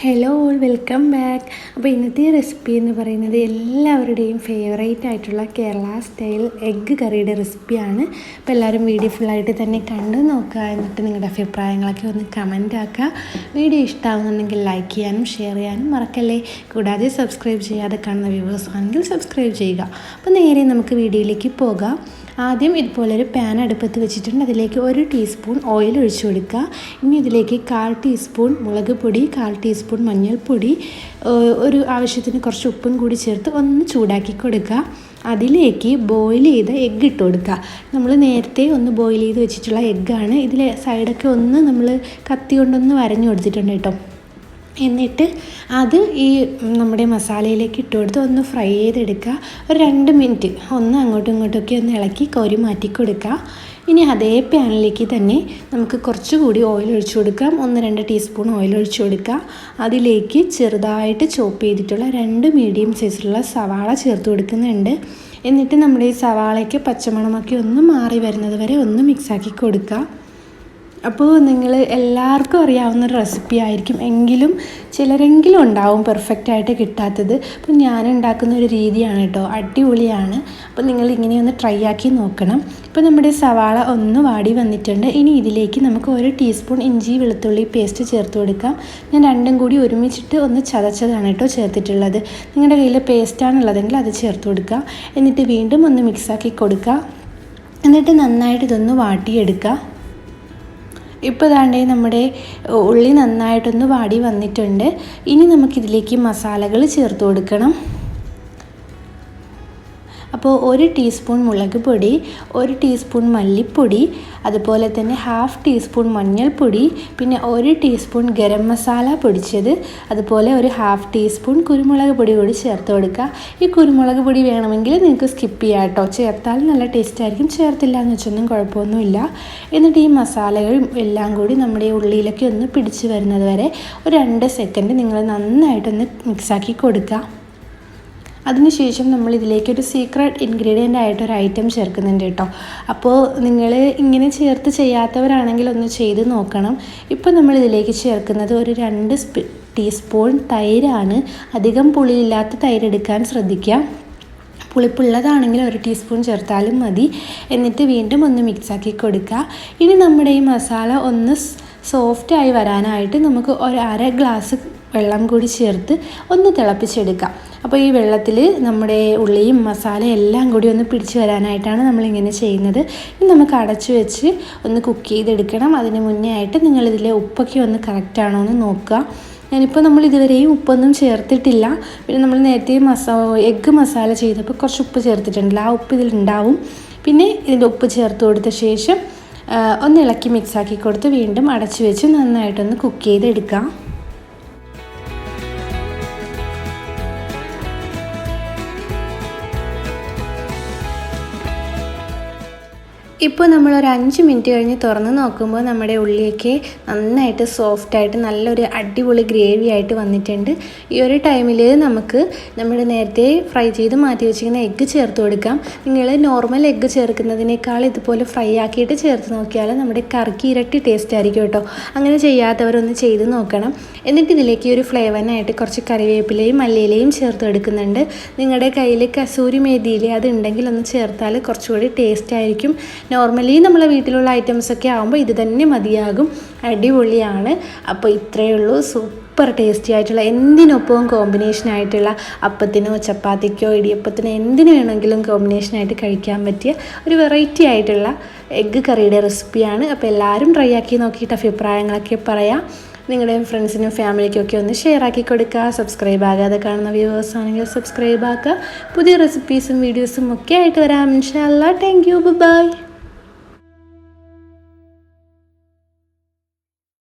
Hello all welcome back. അപ്പോൾ ഇന്നത്തെ recipe എന്ന് പറയുന്നത് എല്ലാവരുടെയും ഫേവറേറ്റ് ആയിട്ടുള്ള കേരള സ്റ്റൈൽ എഗ്ഗ് കറിയുടെ റെസിപ്പിയാണ്. അപ്പോൾ എല്ലാവരും വീഡിയോ ഫുള്ളായിട്ട് തന്നെ കണ്ടു നോക്കുക, എന്നിട്ട് നിങ്ങളുടെ അഭിപ്രായങ്ങളൊക്കെ ഒന്ന് കമൻ്റ് ആക്കുക. വീഡിയോ ഇഷ്ടമാകുന്നുണ്ടെങ്കിൽ ലൈക്ക് ചെയ്യാനും ഷെയർ ചെയ്യാനും മറക്കല്ലേ. കൂടാതെ സബ്സ്ക്രൈബ് ചെയ്യാതെ കാണുന്ന വ്യൂവേഴ്സ് ആണെങ്കിൽ സബ്സ്ക്രൈബ് ചെയ്യുക. അപ്പോൾ നേരെ നമുക്ക് വീഡിയോയിലേക്ക് പോകാം. ആദ്യം ഇതുപോലൊരു പാൻ അടുപ്പത്ത് വെച്ചിട്ടുണ്ട്. അതിലേക്ക് 1 ടീസ്പൂൺ ഓയിൽ ഒഴിച്ചു കൊടുക്കുക. ഇനി ഇതിലേക്ക് 1/4 ടീസ്പൂൺ മുളക് പൊടി, 1/4 ടീസ്പൂൺ മഞ്ഞൾപ്പൊടി, ഒരു ആവശ്യത്തിന് കുറച്ച് ഉപ്പും കൂടി ചേർത്ത് ഒന്ന് ചൂടാക്കി കൊടുക്കുക. അതിലേക്ക് ബോയിൽ ചെയ്ത എഗ്ഗ് ഇട്ട് കൊടുക്കുക. നമ്മൾ നേരത്തെ ഒന്ന് ബോയിൽ ചെയ്ത് വെച്ചിട്ടുള്ള എഗ്ഗാണ്. ഇതിൽ സൈഡൊക്കെ ഒന്ന് നമ്മൾ കത്തി കൊണ്ടൊന്ന് വരഞ്ഞു കൊടുത്തിട്ടുണ്ട് കേട്ടോ. എന്നിട്ട് അത് ഈ നമ്മുടെ മസാലയിലേക്ക് ഇട്ട് കൊടുത്ത് ഒന്ന് ഫ്രൈ ചെയ്തെടുക്കുക. ഒരു 2 മിനിറ്റ് ഒന്ന് അങ്ങോട്ടും ഇങ്ങോട്ടൊക്കെ ഒന്ന് ഇളക്കി കോരി മാറ്റി കൊടുക്കുക. ഇനി അതേ പാനിലേക്ക് തന്നെ നമുക്ക് കുറച്ചുകൂടി ഓയിൽ ഒഴിച്ചു കൊടുക്കാം. 1-2 ടീസ്പൂൺ ഓയിൽ ഒഴിച്ചു കൊടുക്കുക. അതിലേക്ക് ചെറുതായിട്ട് ചോപ്പ് ചെയ്തിട്ടുള്ള 2 മീഡിയം സൈസിലുള്ള സവാള ചേർത്ത് കൊടുക്കുന്നുണ്ട്. എന്നിട്ട് നമ്മുടെ ഈ സവാളയ്ക്ക് പച്ചമണമൊക്കെ ഒന്ന് മാറി വരുന്നത് വരെ ഒന്ന് മിക്സാക്കി കൊടുക്കുക. അപ്പോൾ നിങ്ങൾ എല്ലാവർക്കും അറിയാവുന്നൊരു റെസിപ്പി ആയിരിക്കും, എങ്കിലും ചിലരെങ്കിലും ഉണ്ടാവും പെർഫെക്റ്റായിട്ട് കിട്ടാത്തത്. അപ്പോൾ ഞാൻ ഉണ്ടാക്കുന്ന ഒരു രീതിയാണ് കേട്ടോ, അടിപൊളിയാണ്. അപ്പോൾ നിങ്ങൾ ഇങ്ങനെയൊന്ന് ട്രൈ ആക്കി നോക്കണം. ഇപ്പോൾ നമ്മുടെ സവാള ഒന്ന് വാടി വന്നിട്ടുണ്ട്. ഇനി ഇതിലേക്ക് നമുക്ക് 1 ടീസ്പൂൺ ഇഞ്ചി വെളുത്തുള്ളി പേസ്റ്റ് ചേർത്ത് കൊടുക്കാം. ഞാൻ രണ്ടും കൂടി ഒരുമിച്ചിട്ട് ഒന്ന് ചതച്ചതാണ് കേട്ടോ ചേർത്തിട്ടുള്ളത്. നിങ്ങളുടെ കയ്യിൽ പേസ്റ്റാണുള്ളതെങ്കിൽ അത് ചേർത്ത് കൊടുക്കുക. എന്നിട്ട് വീണ്ടും ഒന്ന് മിക്സാക്കി കൊടുക്കുക. എന്നിട്ട് നന്നായിട്ട് ഇതൊന്ന് വാട്ടിയെടുക്കുക. ഇപ്പോൾ ദാണ്ടേ നമ്മുടെ ഉള്ളി നന്നായിട്ടൊന്ന് വാടി വന്നിട്ടുണ്ട്. ഇനി നമുക്കിതിലേക്ക് മസാലകൾ ചേർത്ത് കൊടുക്കണം. അപ്പോൾ 1 ടീസ്പൂൺ മുളക് പൊടി, 1 ടീസ്പൂൺ മല്ലിപ്പൊടി, അതുപോലെ തന്നെ 1/2 ടീസ്പൂൺ മഞ്ഞൾപ്പൊടി, പിന്നെ 1 ടീസ്പൂൺ ഗരം മസാല പൊടിച്ചത്, അതുപോലെ ഒരു 1/2 ടീസ്പൂൺ കുരുമുളക് പൊടി കൂടി ചേർത്ത് കൊടുക്കുക. ഈ കുരുമുളക് പൊടി വേണമെങ്കിൽ നിങ്ങൾക്ക് സ്കിപ്പ് ചെയ്യാം കേട്ടോ, ചേർത്താൽ നല്ല ടേസ്റ്റ് ആയിരിക്കും. ചേർത്തില്ല എന്ന് വെച്ചൊന്നും കുഴപ്പമൊന്നുമില്ല. എന്നിട്ട് ഈ മസാലകളും എല്ലാം കൂടി നമ്മുടെ ഉള്ളിയിലൊക്കെ ഒന്ന് പിടിച്ച് വരുന്നത് വരെ ഒരു 2 സെക്കൻഡ് നിങ്ങൾ നന്നായിട്ടൊന്ന് മിക്സാക്കി കൊടുക്കുക. അതിനുശേഷം നമ്മൾ ഇതിലേക്ക് ഒരു സീക്രട്ട് ഇൻഗ്രീഡിയൻ്റ് ആയിട്ടൊരു ഐറ്റം ചേർക്കുന്നുണ്ട് കേട്ടോ. അപ്പോൾ നിങ്ങൾ ഇങ്ങനെ ചേർത്ത് ചെയ്യാത്തവരാണെങ്കിൽ ഒന്ന് ചെയ്ത് നോക്കണം. ഇപ്പോൾ നമ്മൾ ഇതിലേക്ക് ചേർക്കുന്നത് ഒരു 2 ടീസ്പൂൺ തൈരാണ്. അധികം പുളിയില്ലാത്ത തൈര് എടുക്കാൻ ശ്രദ്ധിക്കുക. പുളിപ്പുള്ളതാണെങ്കിൽ 1 ടീസ്പൂൺ ചേർത്താലും മതി. എന്നിട്ട് വീണ്ടും ഒന്ന് മിക്സാക്കി കൊടുക്കുക. ഇനി നമ്മുടെ ഈ മസാല ഒന്ന് സോഫ്റ്റായി വരാനായിട്ട് നമുക്ക് ഒരു 1/2 ഗ്ലാസ് വെള്ളം കൂടി ചേർത്ത് ഒന്ന് തിളപ്പിച്ചെടുക്കാം. അപ്പോൾ ഈ വെള്ളത്തിൽ നമ്മുടെ ഉള്ളിയും മസാലയും എല്ലാം കൂടി ഒന്ന് പിടിച്ച് വരാനായിട്ടാണ് നമ്മളിങ്ങനെ ചെയ്യുന്നത്. ഇനി നമുക്ക് അടച്ചു വെച്ച് ഒന്ന് കുക്ക് ചെയ്തെടുക്കണം. അതിന് മുന്നേ ആയിട്ട് നിങ്ങളിതിലെ ഉപ്പൊക്കെ ഒന്ന് കറക്റ്റാണോ എന്ന് നോക്കുക. ഞാനിപ്പോൾ നമ്മൾ ഇതുവരെയും ഉപ്പൊന്നും ചേർത്തിട്ടില്ല. പിന്നെ നമ്മൾ നേരത്തെ എഗ്ഗ് മസാല ചെയ്തപ്പോൾ കുറച്ച് ഉപ്പ് ചേർത്തിട്ടുണ്ടല്ലോ, ആ ഉപ്പ് ഇതിലുണ്ടാവും. പിന്നെ ഇതിൻ്റെ ഉപ്പ് ചേർത്ത് കൊടുത്ത ശേഷം ഒന്ന് ഇളക്കി മിക്സാക്കി കൊടുത്ത് വീണ്ടും അടച്ചു വെച്ച് നന്നായിട്ടൊന്ന് കുക്ക് ചെയ്തെടുക്കാം. ഇപ്പോൾ നമ്മളൊരു 5 മിനിറ്റ് കഴിഞ്ഞ് തുറന്ന് നോക്കുമ്പോൾ നമ്മുടെ ഉള്ളിയൊക്കെ നന്നായിട്ട് സോഫ്റ്റായിട്ട് നല്ലൊരു അടിപൊളി ഗ്രേവി ആയിട്ട് വന്നിട്ടുണ്ട്. ഈ ഒരു ടൈമിൽ നമുക്ക് നമ്മുടെ നേരത്തെ ഫ്രൈ ചെയ്ത് മാറ്റി വെച്ചിരിക്കുന്ന എഗ്ഗ് ചേർത്ത് കൊടുക്കാം. നിങ്ങൾ നോർമൽ എഗ്ഗ് ചേർക്കുന്നതിനേക്കാൾ ഇതുപോലെ ഫ്രൈ ആക്കിയിട്ട് ചേർത്ത് നോക്കിയാൽ നമ്മുടെ കറിക്ക് ഇരട്ടി ടേസ്റ്റ് ആയിരിക്കും കേട്ടോ. അങ്ങനെ ചെയ്യാത്തവരൊന്ന് ചെയ്ത് നോക്കണം. എന്നിട്ട് ഇതിലേക്ക് ഒരു ഫ്ലേവറിനായിട്ട് കുറച്ച് കറിവേപ്പിലയും മല്ലിയിലയും ചേർത്ത് എടുക്കുന്നുണ്ട്. നിങ്ങളുടെ കയ്യിൽ കസൂരി മേഥിയില അതുണ്ടെങ്കിൽ ഒന്ന് ചേർത്താൽ കുറച്ചുകൂടി ടേസ്റ്റ് ആയിരിക്കും. നോർമലി നമ്മളെ വീട്ടിലുള്ള ഐറ്റംസൊക്കെ ആകുമ്പോൾ ഇത് തന്നെ മതിയാകും. അടിപൊളിയാണ്. അപ്പോൾ ഇത്രയേ ഉള്ളൂ. സൂപ്പർ ടേസ്റ്റി ആയിട്ടുള്ള, എന്തിനൊപ്പവും കോമ്പിനേഷനായിട്ടുള്ള, അപ്പത്തിനോ ചപ്പാത്തിക്കോ ഇടിയപ്പത്തിനോ എന്തിനു വേണമെങ്കിലും കോമ്പിനേഷനായിട്ട് കഴിക്കാൻ പറ്റിയ ഒരു വെറൈറ്റി ആയിട്ടുള്ള എഗ്ഗ് കറിയുടെ റെസിപ്പിയാണ്. അപ്പോൾ എല്ലാവരും ട്രൈ ആക്കി നോക്കിയിട്ട് അഭിപ്രായങ്ങളൊക്കെ പറയാം. നിങ്ങളുടെ ഫ്രണ്ട്സിനും ഫാമിലിക്കും ഒക്കെ ഒന്ന് ഷെയർ ആക്കി കൊടുക്കുക. സബ്സ്ക്രൈബ് ആകാതെ കാണുന്ന വ്യൂവേഴ്സ് ആണെങ്കിൽ സബ്സ്ക്രൈബ് ആക്കുക. പുതിയ റെസിപ്പീസും വീഡിയോസും ഒക്കെ ആയിട്ട് വരാം ഇൻഷാ അല്ലാഹ്. Thank you, by.